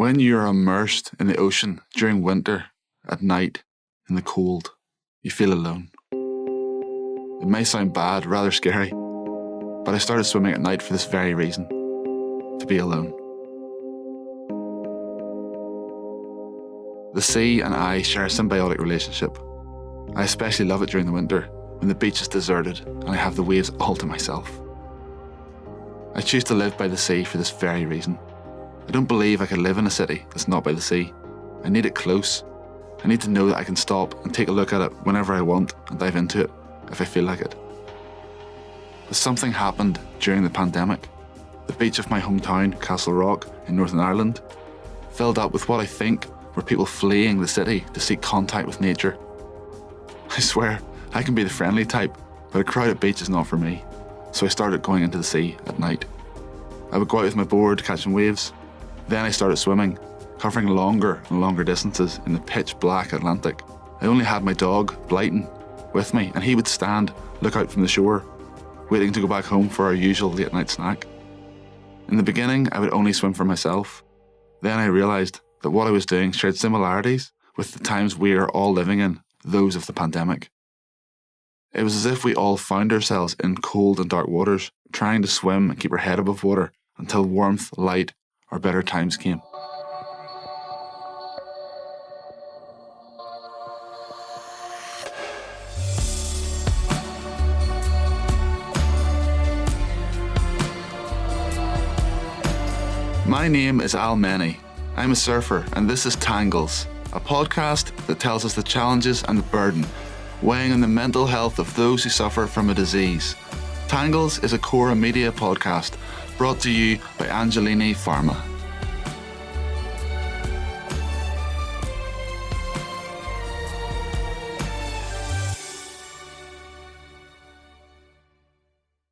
When you're immersed in the ocean during winter, at night, in the cold, you feel alone. It may sound bad, rather scary, but I started swimming at night for this very reason, to be alone. The sea and I share a symbiotic relationship. I especially love it during the winter, when the beach is deserted and I have the waves all to myself. I choose to live by the sea for this very reason. I don't believe I could live in a city that's not by the sea. I need it close. I need to know that I can stop and take a look at it whenever I want and dive into it if I feel like it. But something happened during the pandemic. The beach of my hometown, Castle Rock in Northern Ireland, filled up with what I think were people fleeing the city to seek contact with nature. I swear, I can be the friendly type, but a crowded beach is not for me. So I started going into the sea at night. I would go out with my board catching waves. Then I started swimming, covering longer and longer distances in the pitch black Atlantic. I only had my dog, Blighton, with me, and he would stand, look out from the shore, waiting to go back home for our usual late night snack. In the beginning, I would only swim for myself. Then I realised that what I was doing shared similarities with the times we are all living in, those of the pandemic. It was as if we all found ourselves in cold and dark waters, trying to swim and keep our head above water until warmth, light, or better times came. My name is Mennie. I'm a surfer, and this is Tangles, a podcast that tells us the challenges and the burden weighing on the mental health of those who suffer from a disease. Tangles is a Cosa media podcast brought to you by Angelini Pharma.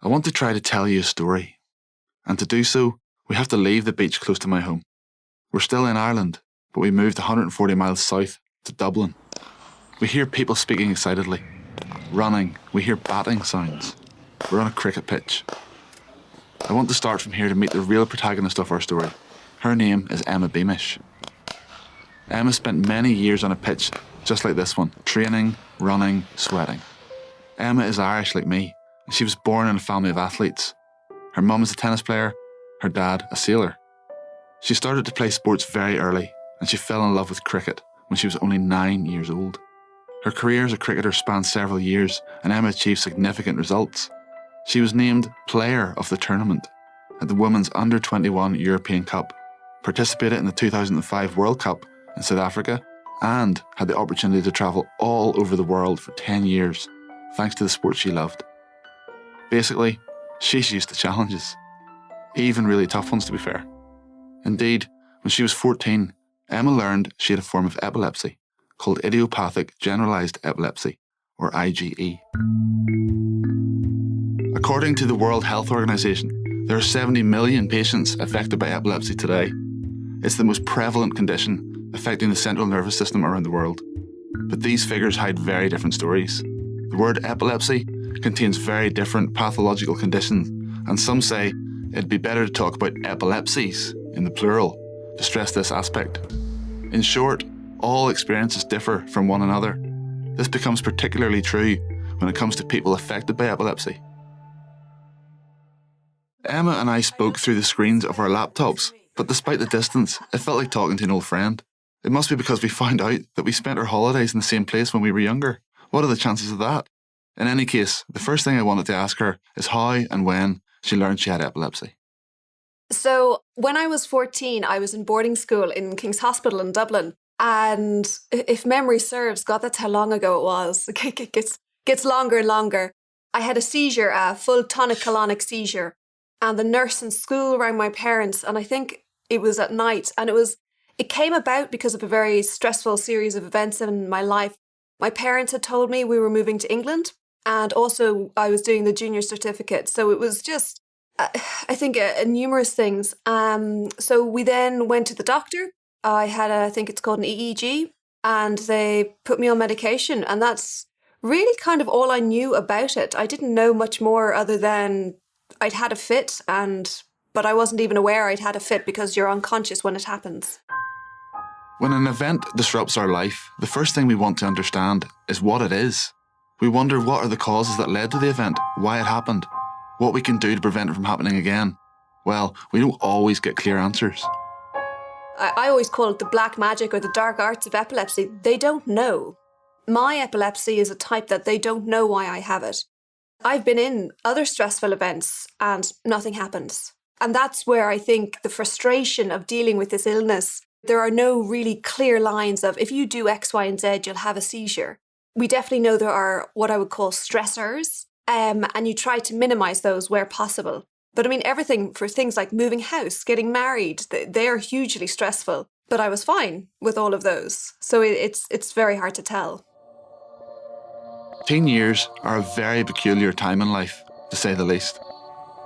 I want to try to tell you a story, and to do so, we have to leave the beach close to my home. We're still in Ireland, but we moved 140 miles south to Dublin. We hear people speaking excitedly, running, we hear batting sounds. We're on a cricket pitch. I want to start from here to meet the real protagonist of our story. Her name is Emma Beamish. Emma spent many years on a pitch just like this one, training, running, sweating. Emma is Irish like me, and she was born in a family of athletes. Her mum is a tennis player, her dad a sailor. She started to play sports very early, and she fell in love with cricket when she was only 9 years old. Her career as a cricketer spanned several years, and Emma achieved significant results. She was named Player of the Tournament at the Women's Under-21 European Cup, participated in the 2005 World Cup in South Africa, and had the opportunity to travel all over the world for 10 years, thanks to the sport she loved. Basically, she's used to challenges, even really tough ones to be fair. Indeed, when she was 14, Emma learned she had a form of epilepsy called idiopathic generalized epilepsy, or IgE. According to the World Health Organization, there are 70 million patients affected by epilepsy today. It's the most prevalent condition affecting the central nervous system around the world. But these figures hide very different stories. The word epilepsy contains very different pathological conditions, and some say it'd be better to talk about epilepsies in the plural to stress this aspect. In short, all experiences differ from one another. This becomes particularly true when it comes to people affected by epilepsy. Emma and I spoke through the screens of our laptops, but despite the distance, it felt like talking to an old friend. It must be because we found out that we spent our holidays in the same place when we were younger. What are the chances of that? In any case, the first thing I wanted to ask her is how and when she learned she had epilepsy. So when I was 14, I was in boarding school in King's Hospital in Dublin. And if memory serves, God, that's how long ago it was. It gets longer and longer. I had a seizure, a full tonic-clonic seizure. And the nurse in school rang my parents, and I think it was at night. And it came about because of a very stressful series of events in my life. My parents had told me we were moving to England, and also I was doing the junior certificate. So it was just, I think, numerous things. So we then went to the doctor. I had I think it's called an EEG, and they put me on medication. And that's really kind of all I knew about it. I didn't know much more other than I'd had a fit, but I wasn't even aware I'd had a fit because you're unconscious when it happens. When an event disrupts our life, the first thing we want to understand is what it is. We wonder what are the causes that led to the event, why it happened, what we can do to prevent it from happening again. Well, we don't always get clear answers. I always call it the black magic or the dark arts of epilepsy. They don't know. My epilepsy is a type that they don't know why I have it. I've been in other stressful events and nothing happens. And that's where I think the frustration of dealing with this illness, there are no really clear lines of if you do X, Y, and Z, you'll have a seizure. We definitely know there are what I would call stressors, and you try to minimize those where possible. But I mean, everything for things like moving house, getting married, they are hugely stressful. But I was fine with all of those. So it's very hard to tell. Teen years are a very peculiar time in life, to say the least.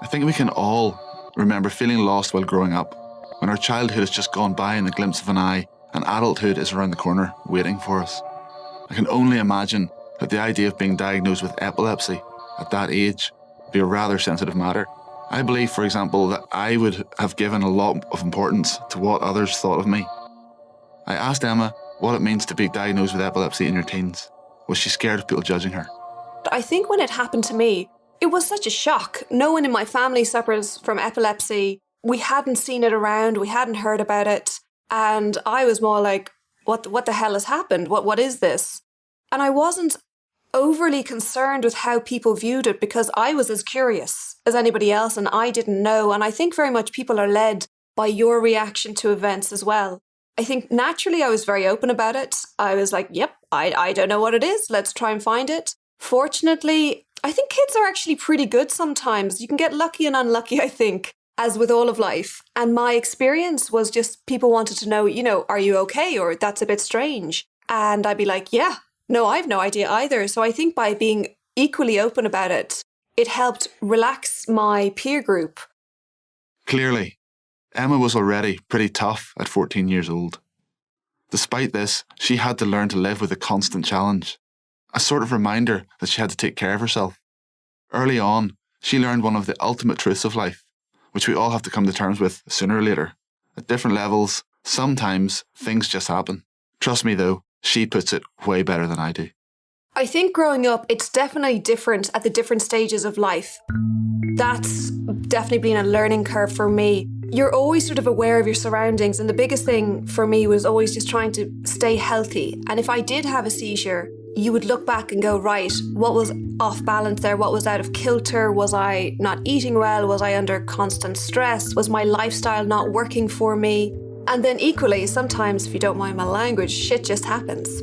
I think we can all remember feeling lost while growing up, when our childhood has just gone by in the glimpse of an eye and adulthood is around the corner waiting for us. I can only imagine that the idea of being diagnosed with epilepsy at that age would be a rather sensitive matter. I believe, for example, that I would have given a lot of importance to what others thought of me. I asked Emma what it means to be diagnosed with epilepsy in your teens. Was she scared of people judging her? I think when it happened to me, it was such a shock. No one in my family suffers from epilepsy. We hadn't seen it around. We hadn't heard about it. And I was more like, what the hell has happened? What is this? And I wasn't overly concerned with how people viewed it because I was as curious as anybody else and I didn't know. And I think very much people are led by your reaction to events as well. I think naturally I was very open about it. I was like, yep, I don't know what it is. Let's try and find it. Fortunately, I think kids are actually pretty good sometimes. You can get lucky and unlucky, I think, as with all of life. And my experience was just people wanted to know, are you okay? Or that's a bit strange. And I'd be like, yeah, no, I've no idea either. So I think by being equally open about it, it helped relax my peer group. Clearly, Emma was already pretty tough at 14 years old. Despite this, she had to learn to live with a constant challenge, a sort of reminder that she had to take care of herself. Early on, she learned one of the ultimate truths of life, which we all have to come to terms with sooner or later. At different levels, sometimes things just happen. Trust me though, she puts it way better than I do. I think growing up, it's definitely different at the different stages of life. That's definitely been a learning curve for me. You're always sort of aware of your surroundings, and the biggest thing for me was always just trying to stay healthy. And if I did have a seizure, you would look back and go, right, what was off balance there? What was out of kilter? Was I not eating well? Was I under constant stress? Was my lifestyle not working for me? And then equally, sometimes, if you don't mind my language, shit just happens.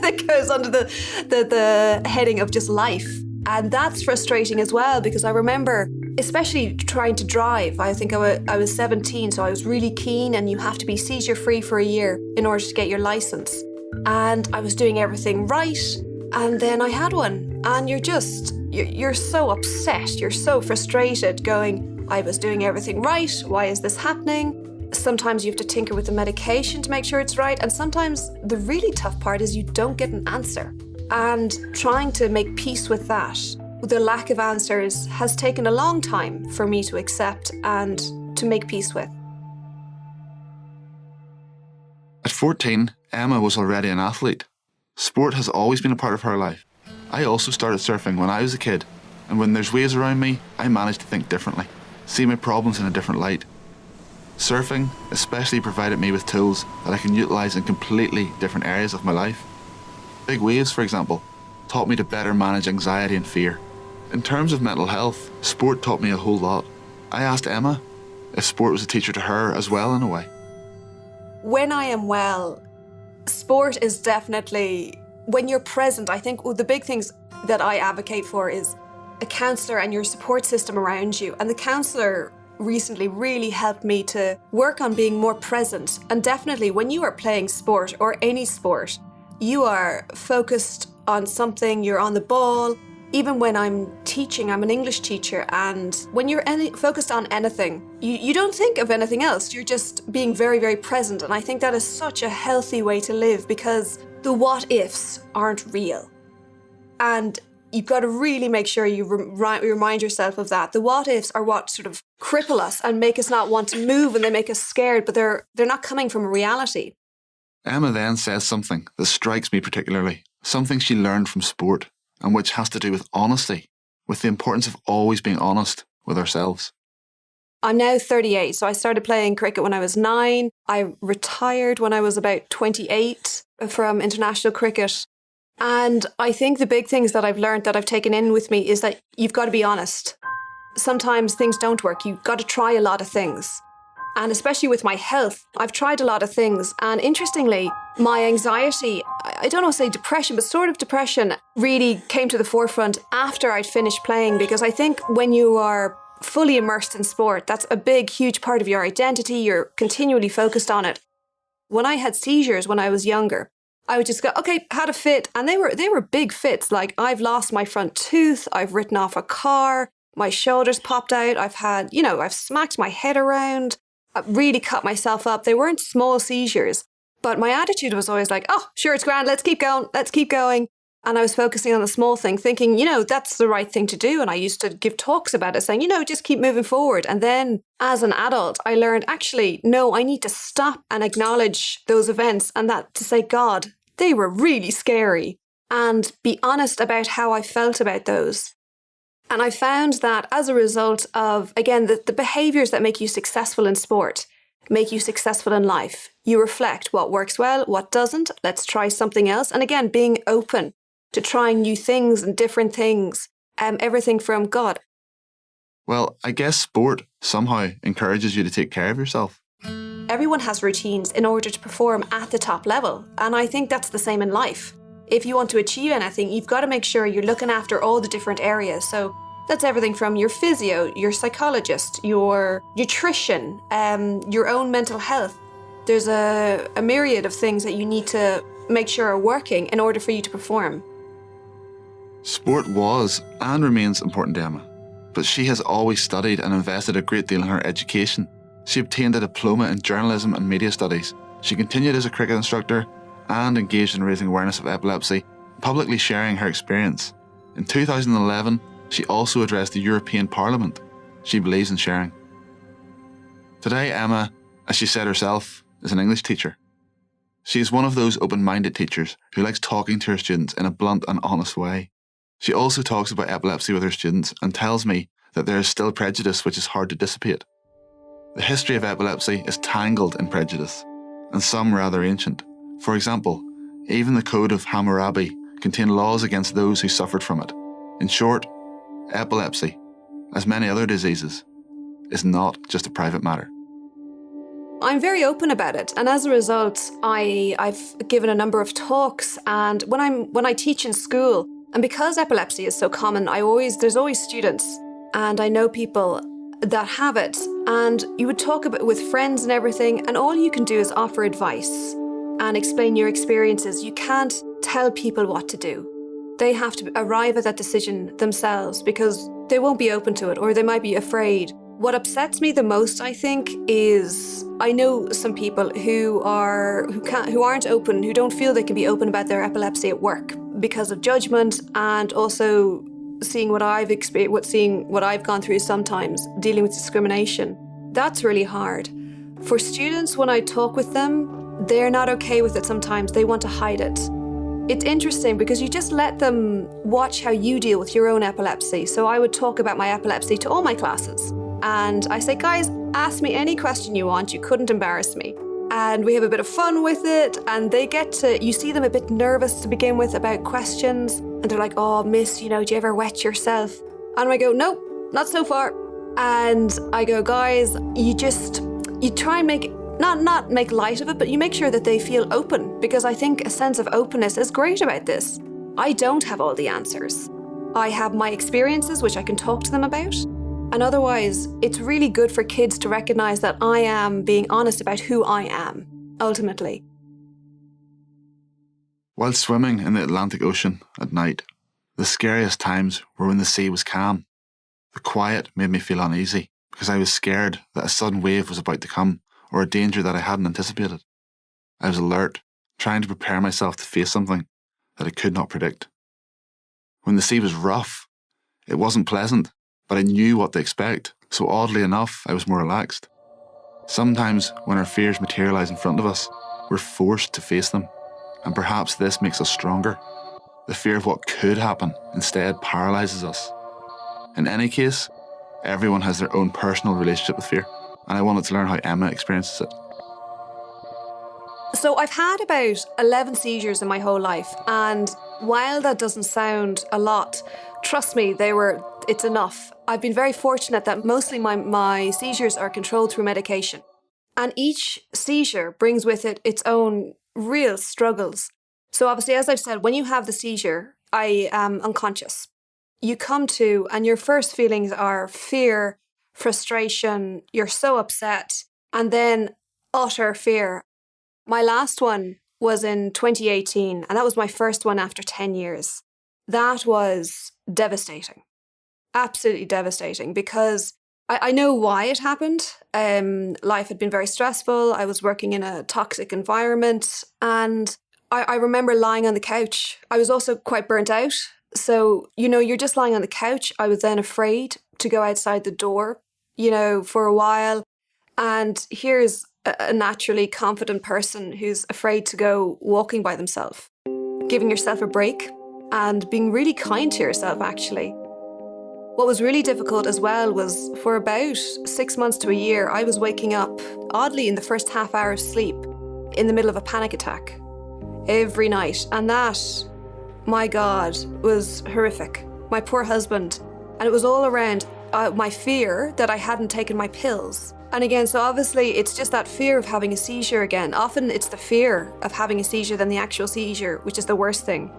That goes under the heading of just life. And that's frustrating as well, because I remember, especially trying to drive, I think I was 17, so I was really keen, and you have to be seizure-free for a year in order to get your license. And I was doing everything right, and then I had one. And you're so upset, you're so frustrated, going, I was doing everything right, why is this happening? Sometimes you have to tinker with the medication to make sure it's right, and sometimes the really tough part is you don't get an answer. And trying to make peace with that, the lack of answers, has taken a long time for me to accept and to make peace with. At 14, Emma was already an athlete. Sport has always been a part of her life. I also started surfing when I was a kid, and when there's waves around me, I manage to think differently, see my problems in a different light. Surfing especially provided me with tools that I can utilise in completely different areas of my life. Big waves, for example, taught me to better manage anxiety and fear. In terms of mental health, sport taught me a whole lot. I asked Emma if sport was a teacher to her as well in a way. When I am well, sport is definitely, when you're present, I think the big things that I advocate for is a counsellor and your support system around you. And the counsellor recently really helped me to work on being more present. And definitely when you are playing sport or any sport, you are focused on something, you're on the ball. Even when I'm teaching, I'm an English teacher, and when you're focused on anything, you don't think of anything else. You're just being very, very present. And I think that is such a healthy way to live, because the what ifs aren't real. And you've got to really make sure you remind yourself of that. The what ifs are what sort of cripple us and make us not want to move, and they make us scared, but they're not coming from reality. Emma then says something that strikes me particularly, something she learned from sport, and which has to do with honesty, with the importance of always being honest with ourselves. I'm now 38, so I started playing cricket when I was 9. I retired when I was about 28 from international cricket. And I think the big things that I've learned that I've taken in with me is that you've got to be honest. Sometimes things don't work. You've got to try a lot of things. And especially with my health, I've tried a lot of things. And interestingly, my anxiety, I don't want to say depression, but sort of depression really came to the forefront after I'd finished playing, because I think when you are fully immersed in sport, that's a big, huge part of your identity. You're continually focused on it. When I had seizures when I was younger, I would just go, okay, had a fit. And they were big fits. Like, I've lost my front tooth. I've written off a car. My shoulders popped out. I've smacked my head around. I really cut myself up. They weren't small seizures. But my attitude was always like, oh, sure, it's grand. Let's keep going. Let's keep going. And I was focusing on the small thing, thinking, that's the right thing to do. And I used to give talks about it, saying, just keep moving forward. And then as an adult, I learned, actually, no, I need to stop and acknowledge those events, and that to say, God, they were really scary, and be honest about how I felt about those. And I found that as a result of, again, the behaviours that make you successful in sport make you successful in life. You reflect what works well, what doesn't. Let's try something else. And again, being open to trying new things and different things, everything from God. Well, I guess sport somehow encourages you to take care of yourself. Everyone has routines in order to perform at the top level. And I think that's the same in life. If you want to achieve anything, you've got to make sure you're looking after all the different areas. So that's everything from your physio, your psychologist, your nutrition, your own mental health. There's a myriad of things that you need to make sure are working in order for you to perform. Sport was and remains important to Emma, but she has always studied and invested a great deal in her education. She obtained a diploma in journalism and media studies. She continued as a cricket instructor and engaged in raising awareness of epilepsy, publicly sharing her experience. In 2011, she also addressed the European Parliament. She believes in sharing. Today, Emma, as she said herself, is an English teacher. She is one of those open-minded teachers who likes talking to her students in a blunt and honest way. She also talks about epilepsy with her students and tells me that there is still prejudice which is hard to dissipate. The history of epilepsy is tangled in prejudice, and some rather ancient. For example, even the Code of Hammurabi contained laws against those who suffered from it. In short, epilepsy, as many other diseases, is not just a private matter. I'm very open about it, and as a result, I've given a number of talks. And when I teach in school, and because epilepsy is so common, there's always students, and I know people that have it. And you would talk about it with friends and everything, and all you can do is offer advice and explain your experiences. You can't tell people what to do. They have to arrive at that decision themselves, because they won't be open to it, or they might be afraid. What upsets me the most, I think, is I know some people who aren't open, who don't feel they can be open about their epilepsy at work because of judgment, and also seeing what I've experienced, seeing what I've gone through sometimes, dealing with discrimination. That's really hard. For students, when I talk with them, they're not okay with it sometimes. They want to hide it. It's interesting because you just let them watch how you deal with your own epilepsy. So I would talk about my epilepsy to all my classes. And I say, guys, ask me any question you want. You couldn't embarrass me. And we have a bit of fun with it. And you see them a bit nervous to begin with about questions. And they're like, oh, miss, do you ever wet yourself? And I go, nope, not so far. And I go, guys, you try and make, not make light of it, but you make sure that they feel open. Because I think a sense of openness is great about this. I don't have all the answers. I have my experiences, which I can talk to them about. And otherwise, it's really good for kids to recognize that I am being honest about who I am, ultimately. While swimming in the Atlantic Ocean at night, the scariest times were when the sea was calm. The quiet made me feel uneasy because I was scared that a sudden wave was about to come, or a danger that I hadn't anticipated. I was alert, trying to prepare myself to face something that I could not predict. When the sea was rough, it wasn't pleasant, but I knew what to expect, so oddly enough, I was more relaxed. Sometimes when our fears materialise in front of us, we're forced to face them, and perhaps this makes us stronger. The fear of what could happen instead paralyses us. In any case, everyone has their own personal relationship with fear, and I wanted to learn how Emma experiences it. So I've had about 11 seizures in my whole life, and while that doesn't sound a lot, trust me, it's enough. I've been very fortunate that mostly my seizures are controlled through medication. And each seizure brings with it its own real struggles. So obviously, as I've said, when you have the seizure, I am unconscious. You come to, and your first feelings are fear, frustration, you're so upset, and then utter fear. My last one was in 2018, and that was my first one after 10 years. That was devastating, absolutely devastating, because I know why it happened. Life had been very stressful. I was working in a toxic environment, and I remember lying on the couch. I was also quite burnt out. So, you're just lying on the couch. I was then afraid to go outside the door, for a while. And here's a naturally confident person who's afraid to go walking by themselves, giving yourself a break and being really kind to yourself, actually. What was really difficult as well was for about 6 months to a year, I was waking up, oddly, in the first half hour of sleep, in the middle of a panic attack every night. And that, my God, was horrific. My poor husband. And it was all around my fear that I hadn't taken my pills. And again, so obviously it's just that fear of having a seizure again. Often it's the fear of having a seizure than the actual seizure, which is the worst thing.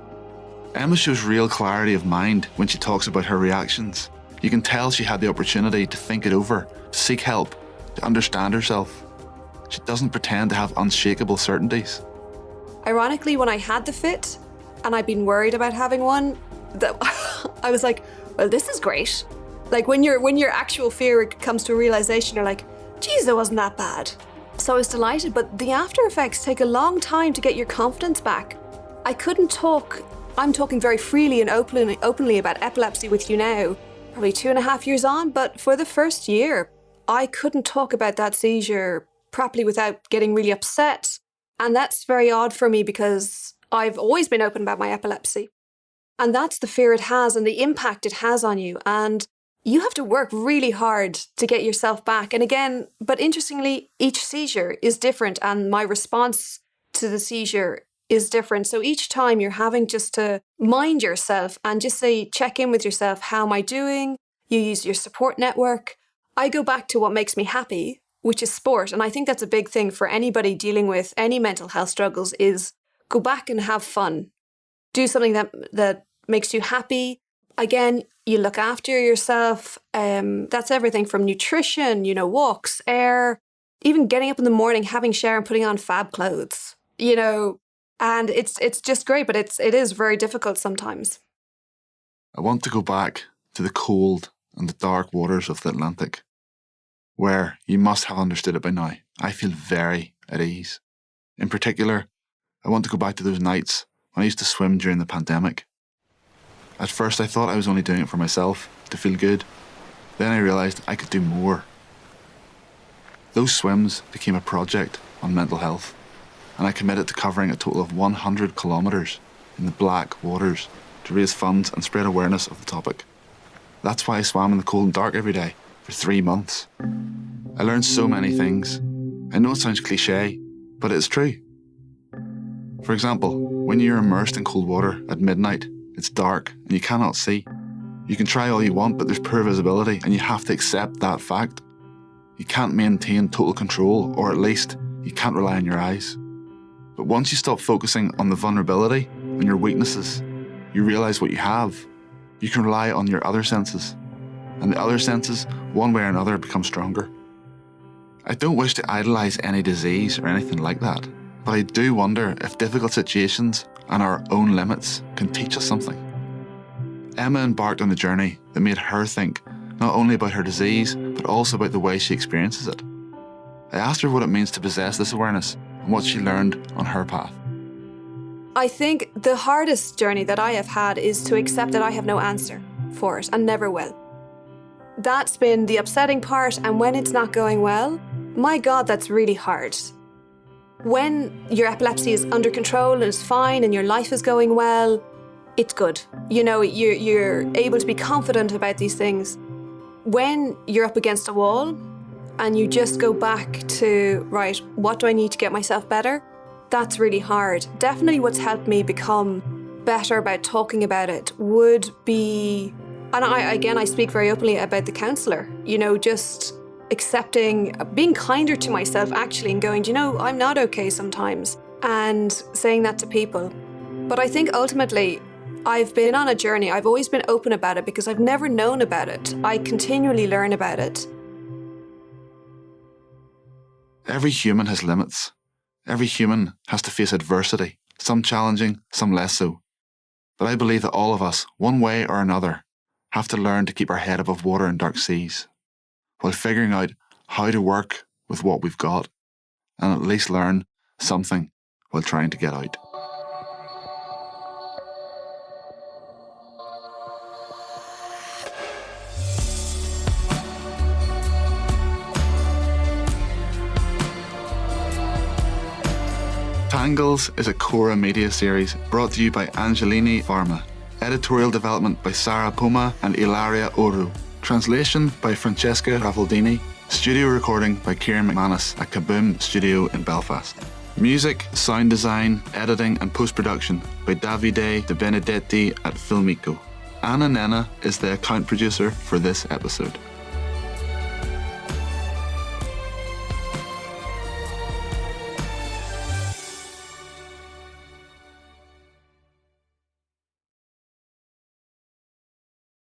Emma shows real clarity of mind when she talks about her reactions. You can tell she had the opportunity to think it over, to seek help, to understand herself. She doesn't pretend to have unshakable certainties. Ironically, when I had the fit, and I'd been worried about having one, I was like, well, this is great. Like when your actual fear comes to a realization, you're like, geez, it wasn't that bad. So I was delighted, but the after effects take a long time to get your confidence back. I couldn't talk. I'm talking very freely and openly about epilepsy with you now, probably 2.5 years on, but for the first year, I couldn't talk about that seizure properly without getting really upset. And that's very odd for me because I've always been open about my epilepsy. And that's the fear it has and the impact it has on you. And you have to work really hard to get yourself back. And again, but interestingly, each seizure is different and my response to the seizure is different. So each time you're having just to mind yourself and just say, check in with yourself. How am I doing? You use your support network. I go back to what makes me happy, which is sport. And I think that's a big thing for anybody dealing with any mental health struggles is go back and have fun. Do something that makes you happy. Again, you look after yourself. That's everything from nutrition, walks, air, even getting up in the morning, having a shower and putting on fab clothes, and it's just great, but it is very difficult sometimes. I want to go back to the cold and the dark waters of the Atlantic, where you must have understood it by now. I feel very at ease. In particular, I want to go back to those nights when I used to swim during the pandemic. At first I thought I was only doing it for myself, to feel good. Then I realised I could do more. Those swims became a project on mental health, and I committed to covering a total of 100 kilometres in the black waters to raise funds and spread awareness of the topic. That's why I swam in the cold and dark every day for 3 months. I learned so many things. I know it sounds cliché, but it's true. For example, when you're immersed in cold water at midnight, it's dark and you cannot see. You can try all you want, but there's poor visibility and you have to accept that fact. You can't maintain total control, or at least you can't rely on your eyes. But once you stop focusing on the vulnerability and your weaknesses, you realise what you have. You can rely on your other senses. And the other senses, one way or another, become stronger. I don't wish to idolise any disease or anything like that, but I do wonder if difficult situations and our own limits can teach us something. Emma embarked on a journey that made her think not only about her disease, but also about the way she experiences it. I asked her what it means to possess this awareness and what she learned on her path. I think the hardest journey that I have had is to accept that I have no answer for it and never will. That's been the upsetting part, and when it's not going well, my God, that's really hard. When your epilepsy is under control and is fine and your life is going well, it's good. You know, you're able to be confident about these things. When you're up against a wall and you just go back to, right, what do I need to get myself better? That's really hard. Definitely what's helped me become better about talking about it would be, and I speak very openly about the counsellor, you know, just accepting, being kinder to myself actually, and going, you know, I'm not okay sometimes, and saying that to people. But I think ultimately I've been on a journey. I've always been open about it because I've never known about it. I continually learn about it. Every human has limits. Every human has to face adversity, some challenging, some less so. But I believe that all of us, one way or another, have to learn to keep our head above water in dark seas, while figuring out how to work with what we've got, and at least learn something while trying to get out. Tangles is a Cora media series brought to you by Angelini Pharma. Editorial development by Sarah Poma and Ilaria Oru. Translation by Francesca Ravaldini. Studio recording by Kieran McManus at Kaboom Studio in Belfast. Music, sound design, editing and post-production by Davide De Benedetti at Filmico. Anna Nena is the account producer for this episode.